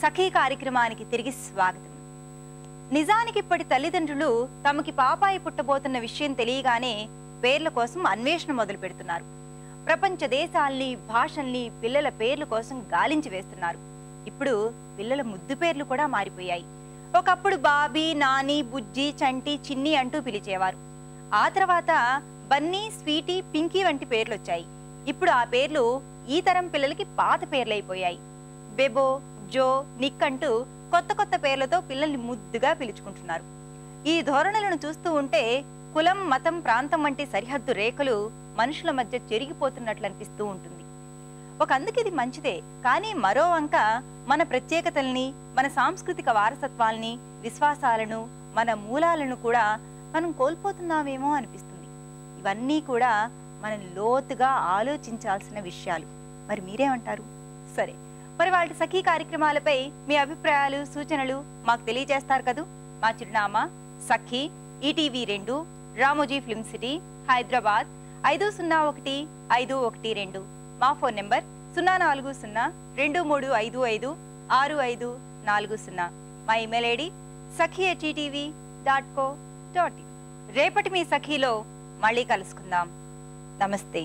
సఖీ కార్యక్రమానికి తిరిగి స్వాగతం. నిజానికి ఇప్పటి తల్లిదండ్రులు తమకి పాపాయి పుట్టబోతున్న విషయం తెలియగానే పేర్ల కోసం అన్వేషణ మొదలు పెడుతున్నారు. ప్రపంచ దేశాల్ని, భాషల్ని పిల్లల పేర్ల కోసం గాలించి వేస్తున్నారు. ఇప్పుడు పిల్లల ముద్దు పేర్లు కూడా మారిపోయాయి. ఒకప్పుడు బాబీ, నాని, బుజ్జి, చంటి, చిన్ని అంటూ పిలిచేవారు. ఆ తర్వాత బన్నీ, స్వీటీ, పింకీ వంటి పేర్లు వచ్చాయి. ఇప్పుడు ఆ పేర్లు ఈ తరం పిల్లలకి పాత పేర్లైపోయాయి. బెబో, జో, నిక్ అంటూ కొత్త కొత్త పేర్లతో పిల్లల్ని ముద్దుగా పిలుచుకుంటున్నారు. ఈ ధోరణులను చూస్తూ ఉంటే కులం, మతం, ప్రాంతం వంటి సరిహద్దు రేఖలు మనుషుల మధ్య చెరిగిపోతున్నట్లు అనిపిస్తూ ఉంటుంది. ఒకందుకు ఇది మంచిదే, కానీ మరో వంక మన ప్రత్యేకతల్ని, మన సాంస్కృతిక వారసత్వాల్ని, విశ్వాసాలను, మన మూలాలను కూడా మనం కోల్పోతున్నామేమో అనిపిస్తుంది. ఇవన్నీ కూడా మనం లోతుగా ఆలోచించాల్సిన విషయాలు. మరి మీరేమంటారు? సరే, మరి వాటి సఖీ కార్యక్రమాలపై మీ అభిప్రాయాలు, సూచనలు మాకు తెలియజేస్తారు కదూ. మా చిరునామా సఖీ, ఈటీవీ 2, రామోజీ ఫిల్మ్ సిటీ, హైదరాబాద్ 501512. మా ఫోన్ నెంబర్ 0402355640. మా ఇమెయిల్ ఐడి sakhi@etv.co.in. రేపటి మీ సఖీలో మళ్ళీ కలుసుకుందాం. నమస్తే.